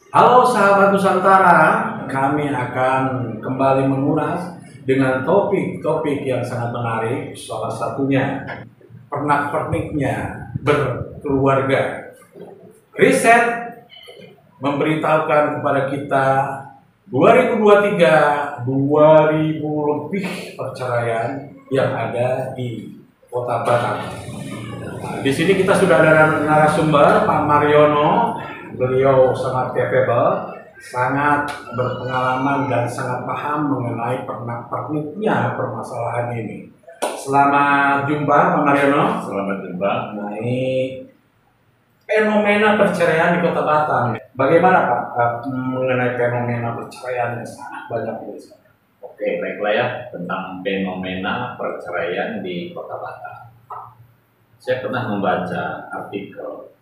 Halo sahabat Nusantara, kami akan kembali mengulas dengan topik-topik yang sangat menarik. Salah satunya pernak-perniknya berkeluarga. Riset memberitahukan kepada kita 2023 2000 lebih perceraian yang ada di Kota Batam. Di sini kita sudah ada narasumber Pak Mariono. Beliau sangat capable, sangat berpengalaman dan sangat paham mengenai pernak-perniknya permasalahan ini. Selamat jumpa Pak Mariono. Selamat jumpa. Nah, ini fenomena perceraian di Kota Batam. Bagaimana Pak mengenai fenomena perceraian yang sangat banyak di sana? Oke, baiklah ya, tentang fenomena perceraian di Kota Batam. Saya pernah membaca artikel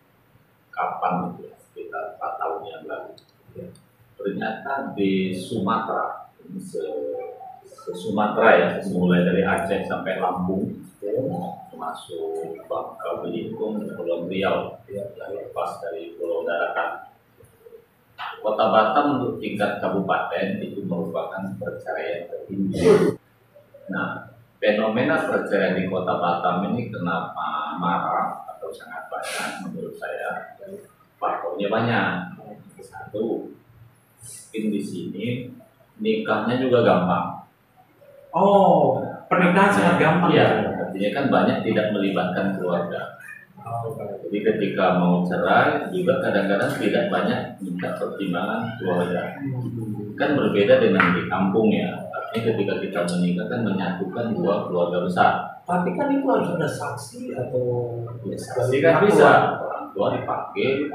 kapan itu ya, sekitar 4 tahun yang lalu. Ternyata di Sumatera, ini Sumatera ya, mulai dari Aceh sampai Lampung, termasuk Bangka Belitung, Pulau Riau, lepas dari Pulau Daratan. Kota Batam untuk tingkat kabupaten itu merupakan perceraian tertinggi. Nah, fenomena perceraian di Kota Batam ini kenapa marah atau sangat banyak menurut saya? Faktornya banyak. Satu, mungkin di sini nikahnya juga gampang. Oh, pernikahan sangat gampang ya. Artinya kan banyak tidak melibatkan keluarga. Jadi ketika mau cerai juga kadang-kadang tidak banyak minta pertimbangan keluarga. Kan berbeda dengan di kampung ya. Artinya ketika kita menikah kan menyatukan dua keluarga besar. Tapi kan itu harus ada saksi atau Ya, saksi kan bisa. Orang tua dipakai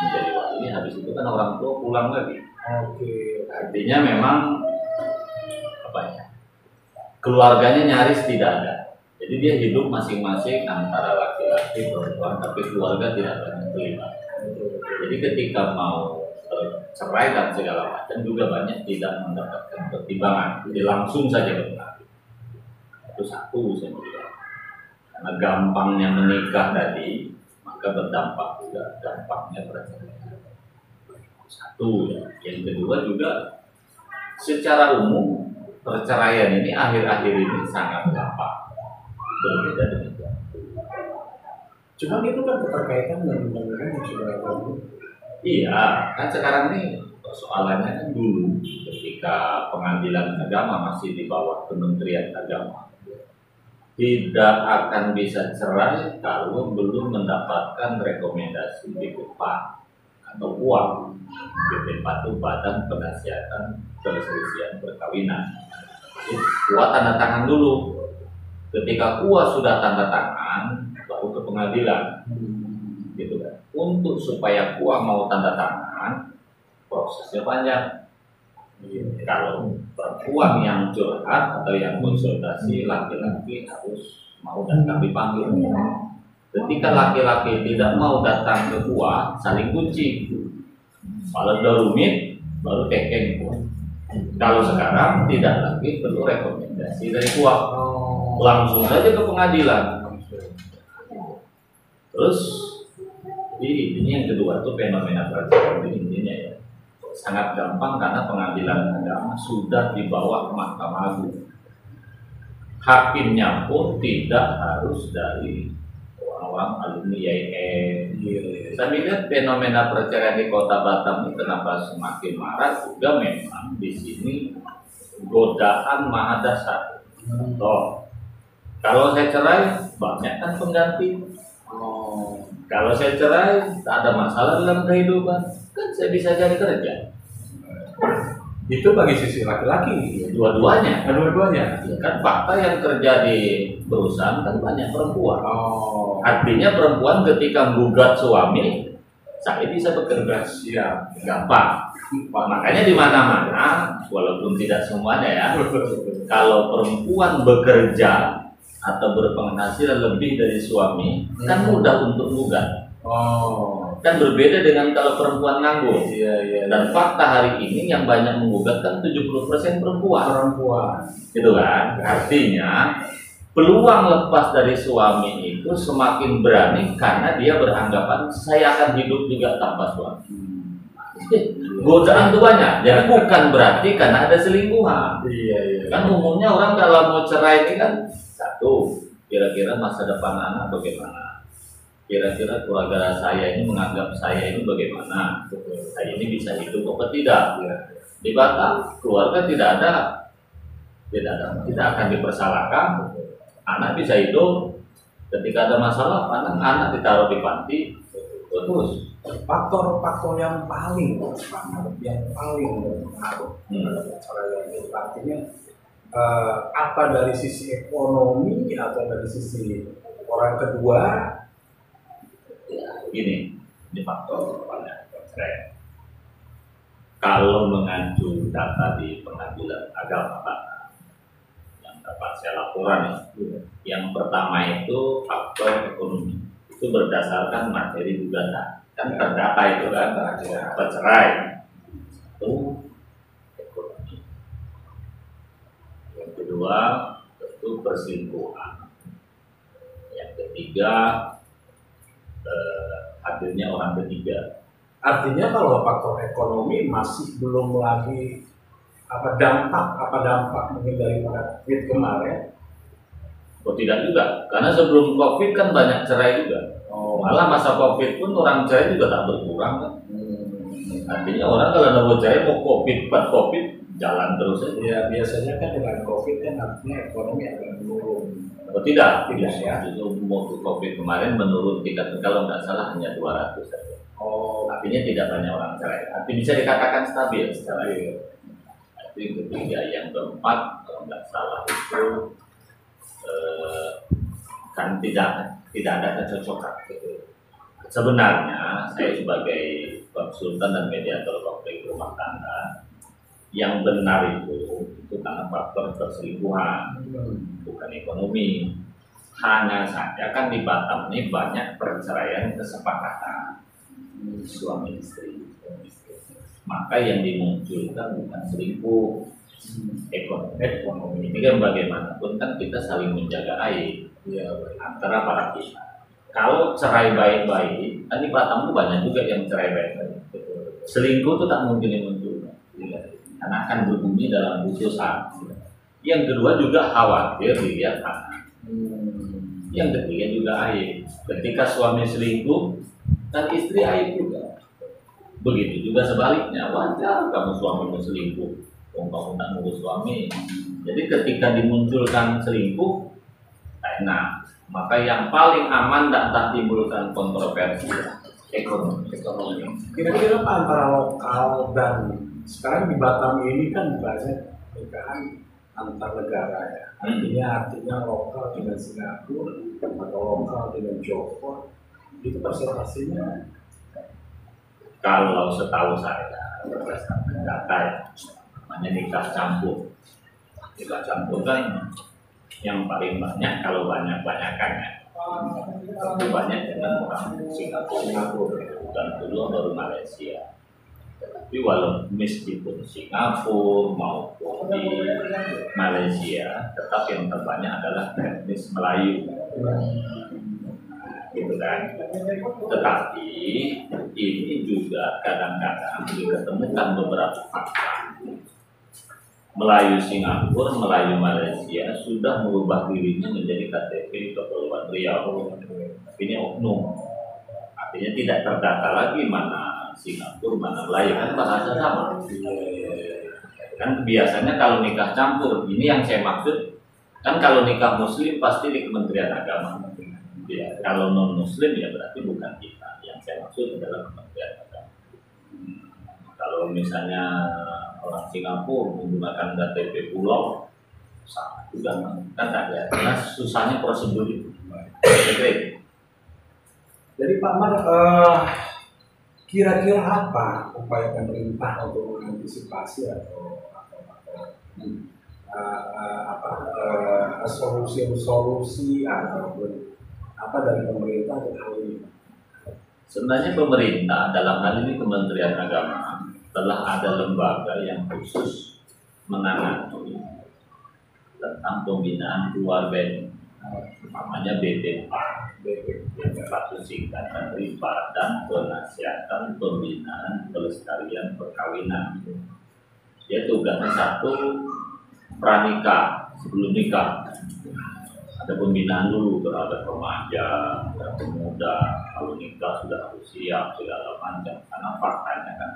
menjadi wali. Habis itu kan orang tua pulang lagi. Oke. Artinya memang apa ya? Keluarganya nyaris tidak ada. Jadi dia hidup masing-masing antara laki-laki perempuan, tapi keluarga tidak banyak terlibat. Jadi ketika mau cerai dan segala macam juga banyak tidak mendapatkan pertimbangan. Jadi langsung saja berkelahi. Itu satu saya bilang. Karena gampangnya menikah tadi, maka berdampak juga dampaknya perceraian. Satu ya. Yang kedua juga secara umum perceraian ini akhir-akhir ini sangat gampang. Berbeda dengan itu. Cuman itu kan keterkaitan dengan undang-undang yang sudah ada. Iya, kan sekarang ini persoalannya kan dulu ketika pengadilan agama masih di bawah Kementerian Agama tidak akan bisa cerai kalau belum mendapatkan rekomendasi BPK atau uang. BPK itu Badan Penasihat Perselisihan Perkawinan. Jadi kuat tanda tangan dulu. Ketika kuat sudah tanda tangan, baru ke pengadilan, gitu kan. Untuk supaya kuat mau tanda tangan, prosesnya panjang. Kalau perempuan yang curhat atau yang konsultasi, laki-laki harus mau datang dipanggil. Ketika laki-laki tidak mau datang ke kuat, saling kunci. Kalau sudah rumit, baru tekeng kuat. Kalau sekarang tidak lagi perlu rekomendasi dari kuat. Langsung saja ke pengadilan. Terus ini yang kedua itu fenomena perceraian intinya ya sangat gampang karena pengadilan agama sudah dibawa ke Mahkamah Agung. Hakimnya pun tidak harus dari orang-orang alumni IAIN. Saya lihat fenomena perceraian di Kota Batam ini kenapa semakin marah juga memang di sini godaan maha dasar. Kalau saya cerai, banyak kan pengganti. Kalau saya cerai, tak ada masalah dalam kehidupan. Kan saya bisa cari kerja. Itu bagi sisi laki-laki. Dua-duanya. Dua-duanya. Kan fakta yang kerja di perusahaan kan banyak perempuan. Artinya perempuan ketika menggugat suami, saya bisa bekerja. Siap. Gampang. Makanya di mana-mana, walaupun tidak semuanya ya, kalau perempuan bekerja atau berpenghasilan lebih dari suami, kan mudah untuk menggugat. Kan berbeda dengan kalau perempuan nganggur. Dan fakta hari ini yang banyak menggugat kan 70% perempuan. Gitu kan? Artinya peluang lepas dari suami itu semakin berani karena dia beranggapan saya akan hidup juga tanpa suami. Godaan tuh banyak. Jadi bukan berarti karena ada selingkuhan. Iya. Kan umumnya orang kalau mau cerai ini kan satu, kira-kira masa depan anak bagaimana? Kira-kira keluarga saya ini menganggap saya ini bagaimana? Saya ini bisa hidup apa tidak? Di Batam keluarga tidak akan dipersalahkan. Anak bisa hidup. Ketika ada masalah, anak ditaruh di panti. Terus faktor-faktor yang paling berpengaruh terhadap perceraian itu artinya apa dari sisi ekonomi atau dari sisi orang kedua? Ya, ini faktor pada perceraian. Kalau mengacu data di pengadilan agama yang dapat saya laporan yang pertama itu faktor ekonomi. Itu berdasarkan materi gugatan, kan terdata itu kan bercerai. Itu ekonomi. Yang kedua itu perselingkuhan. Yang ketiga hadirnya orang ketiga. Artinya kalau faktor ekonomi masih belum lagi dampak mungkin daripada COVID kemarin. Oh tidak juga, karena sebelum COVID kan banyak cerai juga. Malah masa COVID pun orang cerai juga tak berkurang kan. Artinya orang kalau mau cerai mau COVID, pas COVID jalan terus aja. Ya biasanya kan dengan COVID kan artinya ekonomi akan menurun. Oh tidak ya. Justru waktu COVID kemarin menurun tingkat, kalau nggak salah hanya 200 saja. Artinya tidak banyak orang cerai. Artinya bisa dikatakan stabil secara itu. Yang ketiga, yang keempat kalau nggak salah itu kan tidak ada kecocokan. Sebenarnya saya sebagai konsultan dan mediator konflik rumah tangga, yang benar itu karena faktor perselingkuhan, bukan ekonomi. Hanya saja kan di Batam ini banyak perceraian kesepakatan suami istri. Maka yang dimunculkan bukan selingkuh, ekonomi. Ini kan bagaimanapun kan kita saling menjaga aib antara para pihak. Kalau cerai baik-baik, kan di Batam itu banyak juga yang cerai baik-baik. Selingkuh itu tak mungkin dimunculkan, karena akan berbunyi dalam putusan. Yang kedua juga khawatir dilihat anak. Yang ketiga juga aib. Ketika suami selingkuh, kan istri aib juga. Begitu juga sebaliknya, wajar kamu suamimu selingkuh, kamu tak ngurus suami. Jadi ketika dimunculkan selingkuh, enak. Maka yang paling aman tak timbulkan kontroversi ekonomi. Kira-kira apa antara lokal dan sekarang di Batam ini kan banyak pernikahan antar negara ya. Artinya lokal dengan Singapura atau lokal dengan Johor, itu presentasinya. Kalau setahu saya berdasarkan data ya, namanya nikah campur. Nikah campur kan yang paling banyak, kalau banyak-banyakan ya, itu banyak dengan orang Singapura dan dulu baru Malaysia. Tapi walaupun meskipun Singapura maupun di Malaysia, tetap yang terbanyak adalah etnis Melayu, gitu kan. Tetapi ini juga kadang-kadang diketemukan beberapa fakta. Melayu Singapura, Melayu Malaysia sudah merubah dirinya menjadi KTP Kepulauan Riau. Ini oknum. Artinya tidak terdata lagi mana Singapura, mana Melayu, kan bahasa sama. Kan biasanya kalau nikah campur, ini yang saya maksud, kan kalau nikah Muslim pasti di Kementerian Agama. Ya, kalau non Muslim ya berarti bukan kita. Yang saya maksud adalah Kementerian Agama. Kalau misalnya orang Singapura menggunakan KTP pulau, sama juga kan ada. Karena susahnya prosedur itu. Jadi Pak Mar, kira-kira apa upaya pemerintah untuk mengantisipasi atau solusi ataupun apa dari pemerintah untuk hal ini? Sebenarnya pemerintah dalam hal ini Kementerian Agama telah ada lembaga yang khusus menangani tentang pembinaan keluarga ini. namanya BP4. BP4 itu singkatan dari Badan Penasihat Pembinaan Pelestarian Perkawinan. Dia tugasnya satu, pranikah, sebelum nikah ada pembinaan dulu terhadap remaja dan pemuda. Kalau nikah sudah harus siap segala macam, karena faktanya kan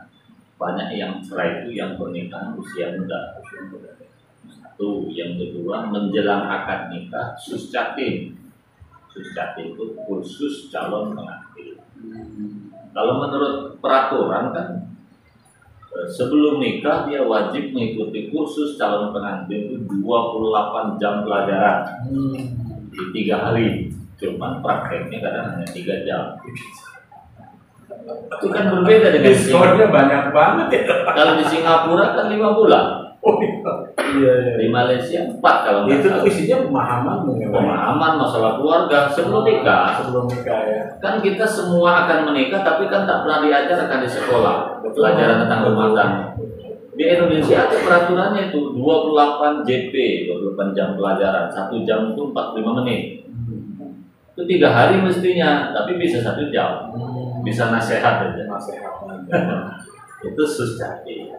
banyak yang cerai itu yang pernikahan usia muda. Satu, yang kedua menjelang akad nikah suscatin. Suscatin itu kursus calon pengantin. Kalau menurut peraturan kan sebelum nikah dia wajib mengikuti kursus calon pengantin itu 28 jam pelajaran di 3 hari. Cuman prakteknya kadang hanya 3 jam. Itu kan berbeda dengan diskonnya banyak banget ya. Kalau di Singapura kan 5 bulan. Oh iya. Di Malaysia 4 kalau nggak Itu salah. tuh isinya Pemahaman masalah keluarga sebelum nikah. Sebelum nikah ya. Kan kita semua akan menikah tapi kan tak pernah diajarkan di sekolah pelajaran tentang rumah tangga. Di Indonesia ada peraturannya itu 28 JP, 28 jam pelajaran, 1 jam itu 45 menit. Itu 3 hari mestinya, tapi bisa 1 jam. Bisa nasihat aja. Itu susjati.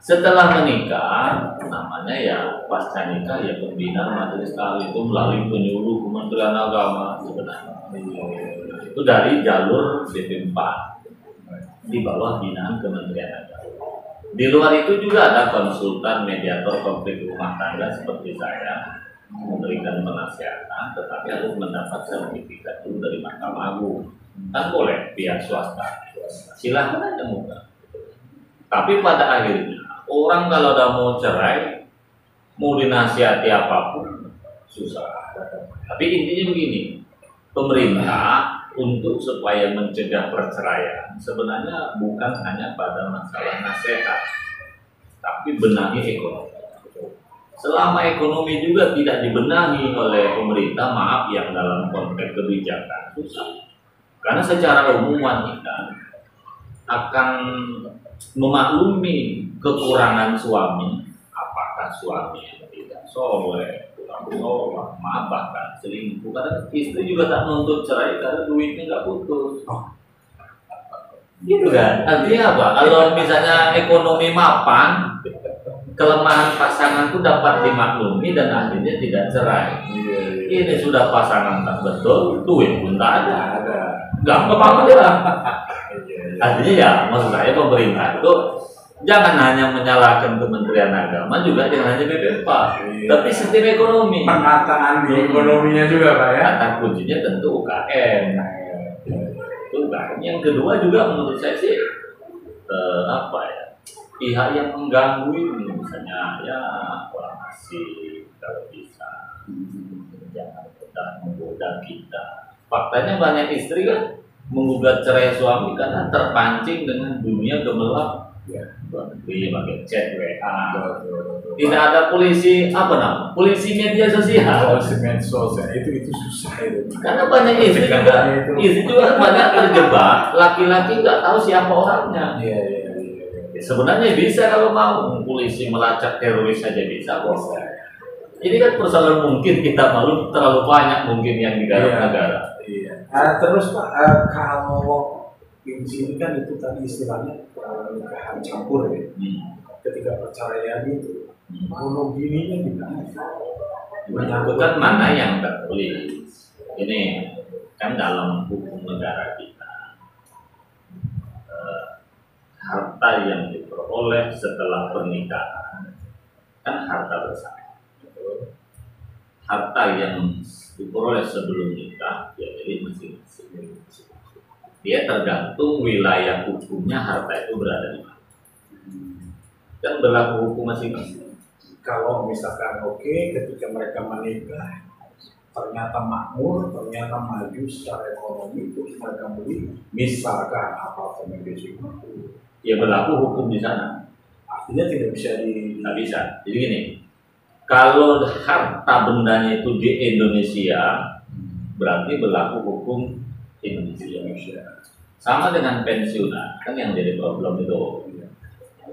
Setelah menikah, namanya ya pasca nikah ya pembina majelis taklim itu melalui penyuluh Kementerian Agama sebenarnya. Itu dari jalur BP4 di bawah binaan Kementerian Agama. Di luar itu juga ada konsultan mediator konflik rumah tangga seperti saya memberikan penasihatan, tetapi harus mendapat sertifikat dulu dari Mahkamah Agung. Kan boleh pihak swasta, silahkan aja muka. Tapi pada akhirnya orang kalau udah mau cerai, mau dinasihati apapun susah. Tapi intinya begini, pemerintah untuk supaya mencegah perceraian sebenarnya bukan hanya pada masalah nasihat, tapi benahi ekonomi. Selama ekonomi juga tidak dibenahi oleh pemerintah, maaf yang dalam konteks kebijakan susah. Karena secara umum wanita akan memaklumi kekurangan suami, apakah suami yang tidak soleh, kurang sholat, maaf bahkan selingkuh. Karena istri juga tak menuntut cerai karena duitnya nggak putus. Gitu kan? Artinya apa? Kalau misalnya ekonomi mapan, kelemahan pasangan itu dapat dimaklumi dan akhirnya tidak cerai. Ini sudah pasangan tak betul, duit pun tak ada. Gampang aja lah. Artinya ya, maksud saya pemerintah itu jangan hanya menyalahkan Kementerian Agama, juga jangan hanya BP4, tapi sistem ekonomi. Penataan di ekonominya juga Pak ya. Kata kuncinya tentu UKM. Itu UKM. Yang kedua juga menurut saya sih pihak yang mengganggu ini, misalnya ya orang asing kalau bisa jangan mudah menggoda kita. Faktanya banyak istri kan menggugat cerai suami karena terpancing dengan dunia gemerlap. Pakai chat WA. Tidak ada polisi polisi media sosial. Polisi medsos ya, itu susah itu. Karena banyak istri juga banyak terjebak. Laki-laki nggak tahu siapa orangnya. Iya. Sebenarnya bisa kalau mau polisi melacak teroris saja bisa kok. Ini kan persoalan mungkin kita malu terlalu banyak mungkin yang digarap negara. Iya. Terus Pak, kalau di sini kan itu tadi istilahnya nikahan campur ya. Ketika perceraian itu, monogaminya gimana? Menyangkutkan mana yang tertulis. Ini kan dalam hukum negara kita, harta yang diperoleh setelah pernikahan kan harta bersama. Harta yang diperoleh sebelum nikah ya jadi masing-masing. Dia tergantung wilayah hukumnya harta itu berada di mana. Dan berlaku hukum masing-masing. Kalau misalkan ketika mereka menikah ternyata makmur, ternyata maju secara ekonomi, terus mereka beli misalkan apartemen di Singapura, ya berlaku hukum di sana. Artinya tidak bisa nggak bisa. Jadi gini, kalau harta bendanya itu di Indonesia, berarti berlaku hukum Indonesia. Sama dengan pensiunan, kan yang jadi problem itu.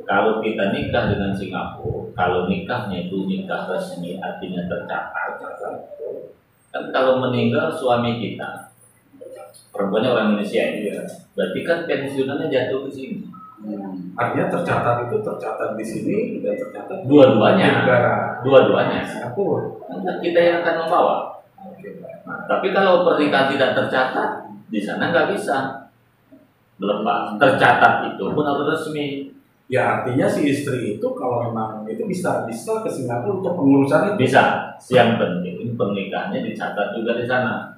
Kalau kita nikah dengan Singapura, kalau nikahnya itu nikah resmi artinya tercatat, Kan kalau meninggal suami kita, perempuannya orang Indonesia ya, berarti kan pensiunannya jatuh ke sini. Artinya tercatat itu tercatat di sini dan tercatat Dua-duanya. di negara Dua-duanya. Singapura. Kita yang akan membawa. Nah, tapi kalau pernikahan tidak tercatat, di sana nggak bisa melepas. Tercatat itu pun harus resmi. Ya artinya si istri itu kalau memang itu bisa ke Singapura untuk pengurusan itu. Bisa. Yang penting pernikahannya dicatat juga di sana.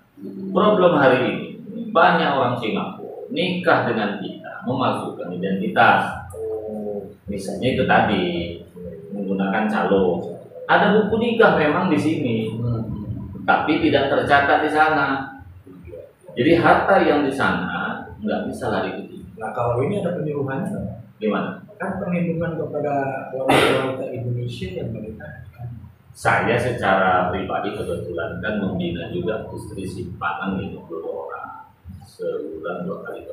Problem hari ini banyak orang Singapura nikah dengan kita memasukkan identitas. Misalnya itu tadi menggunakan calo. Ada buku nikah memang di sini, tapi tidak tercatat di sana. Jadi harta yang di sana nggak bisa lari ke sini. Nah kalau ini ada penyuluhannya, Gimana? kan perlindungan kepada wanita Indonesia yang menikah. Saya secara pribadi kebetulan kan membina juga istri simpanan 50 orang sebulan 2 kali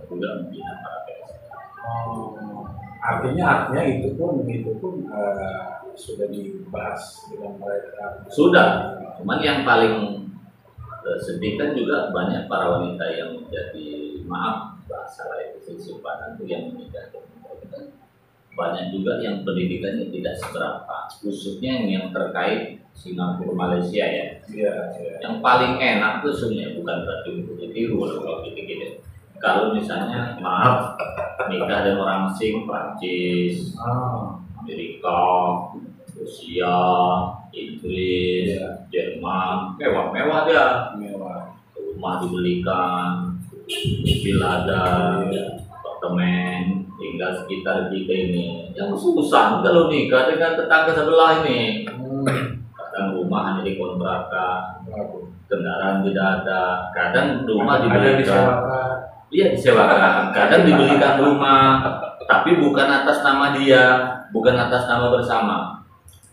juga membina para PSK. Artinya itu pun sudah dibahas dengan mereka. Sudah, cuman yang paling sedih kan juga banyak para wanita yang menjadi bahasa lain istri simpanan itu yang menikah. Banyak juga yang pendidikannya tidak seberapa, khususnya yang terkait Singapura Malaysia ya. Yang paling enak itu sebenarnya bukan berarti untuk ditiru kalau gitu. Kalau misalnya nikah dengan orang asing, Prancis, Amerika, Rusia, Inggris, Jerman, mewah dia. Rumah dibelikan, mobil ada, apartemen, tinggal sekitar kita ini. Yang susah kalau nikah dengan tetangga sebelah ini. Kadang rumah hanya dikontrakan, kendaraan tidak ada. Kadang rumah dibelikan. Iya disewakan. Kadang dibelikan rumah, tapi bukan atas nama dia, bukan atas nama bersama.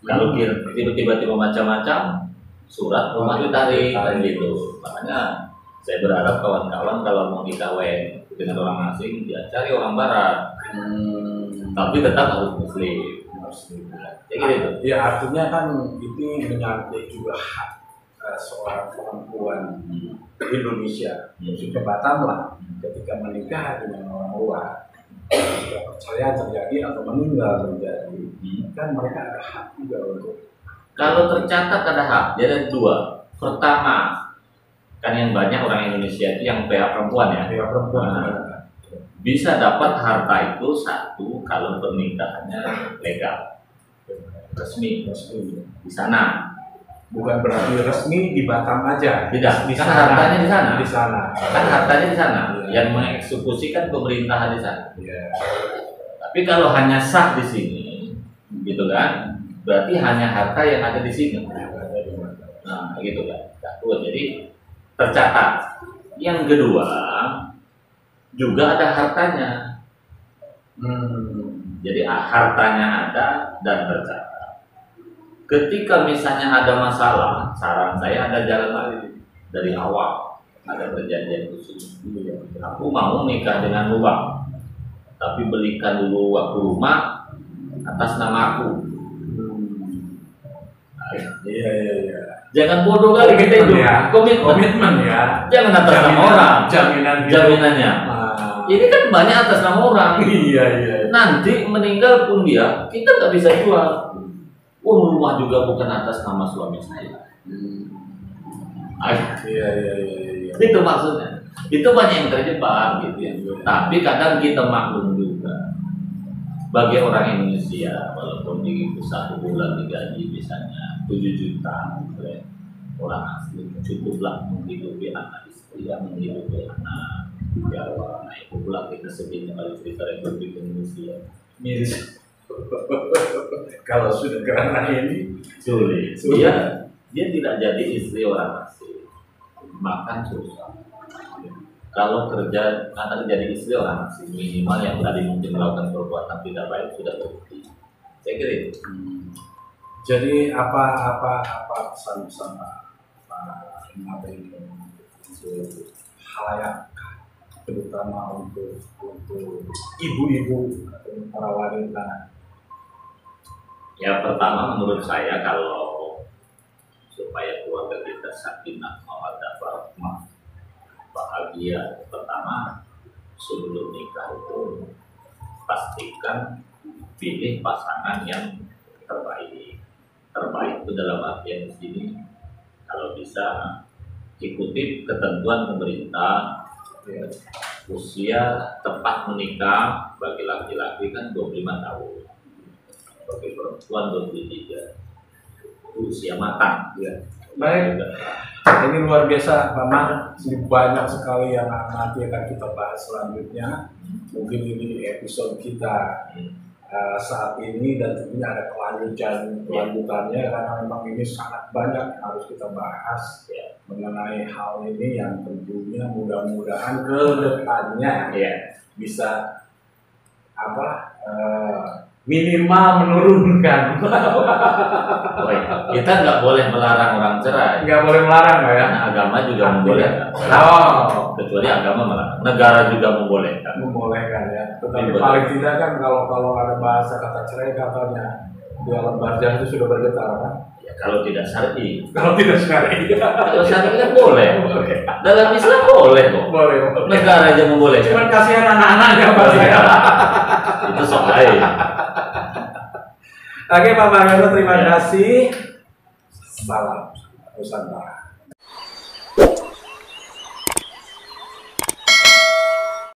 Kalau tiba-tiba macam-macam, surat rumah ditarik kan gitu. Makanya saya berharap kawan-kawan kalau mau dikawin dengan orang asing, dia cari orang barat, tapi tetap harus muslim. Ya gitu. Ya artinya kan ini menyangkut juga hak seorang perempuan Indonesia, khususnya Batam lah, ketika menikah dengan orang luar, jika perceraian terjadi atau meninggal terjadi, kan mereka ada hak juga untuk. Kalau tercatat ada hak, jadi ada dua. Pertama, kan yang banyak orang Indonesia itu yang pihak perempuan ya. Pihak perempuan. Bisa dapat harta itu satu kalau pernikahannya legal, resmi di sana. Bukan berarti resmi di Batam aja. Tidak, kan hartanya di sana. Di sana. Kan hartanya di sana. Yang mengeksekusikan pemerintahan di sana. Tapi kalau hanya sah di sini, gitu kan? Berarti hanya harta yang ada di sini. Nah, gitu kan. Satu, jadi tercatat. Yang kedua, juga ada hartanya. Jadi hartanya ada dan tercatat. Ketika misalnya ada masalah, saran saya ada jalan lain dari awal, ada perjanjian khusus. Aku mau nikah dengan Bang, tapi belikan dulu waktu rumah atas nama aku. Iya. Jangan bodoh kali kita itu. Komitmen ya. Jangan atas nama orang. Jaminannya. Ini kan banyak atas nama orang. Iya. Nanti meninggal pun dia, kita nggak bisa jual. Rumah juga bukan atas nama suami saya. Iya. Itu maksudnya. Itu banyak yang terjebak gitu ya. Tapi kadang kita maklum juga. Bagi orang Indonesia, walaupun di 1 bulan digaji misalnya 7 juta oleh orang asli, cukuplah menghidupi anak istri, menghidupi anak Jawa. Nah itu pula kita sebutnya kalau cerita Republik Indonesia. Miris. Kalau sudah kerana ini sulit. Dia tidak jadi istri orang asing, makan susah. Kalau kerja akan jadi istri orang asing, minimal yang tadi mungkin melakukan perbuatan tidak baik sudah terbukti. Saya kira itu. Jadi apa pesan-pesan Pak ini untuk halayak, terutama untuk ibu-ibu atau para wanita? Ya pertama menurut saya kalau supaya keluarga kita sakinah mawaddah warahmah, bahagia. Pertama, sebelum nikah itu pastikan pilih pasangan yang terbaik. Terbaik itu dalam artian di sini kalau bisa ikuti ketentuan pemerintah. Usia tepat menikah bagi laki-laki kan 25 tahun, bagi perempuan 23, usia matang. Ya. Baik, ini luar biasa Pak Mar, banyak sekali yang nanti akan kita bahas selanjutnya. Mungkin ini episode kita saat ini, dan tentunya ada kelanjutannya karena memang ini sangat banyak yang harus kita bahas mengenai hal ini yang tentunya mudah-mudahan ke depannya bisa minimal menurunkan. Kita nggak boleh melarang orang cerai. Nggak boleh melarang ya. Karena agama juga membolehkan. Kecuali agama melarang. Negara juga membolehkan. Membolehkan ya. Tetapi paling tidak kan kalau ada bahasa kata cerai katanya di alam barzah itu sudah bergetar kan? Ya, kalau tidak syar'i. Kalau tidak syar'i. Kalau syar'i kan boleh. Dalam Islam boleh kok. Boleh. Negara aja membolehkan. Cuman kasihan anak-anaknya Pak. Itu soal lain. Oke Pak Mariono, terima kasih. Salam Nusantara.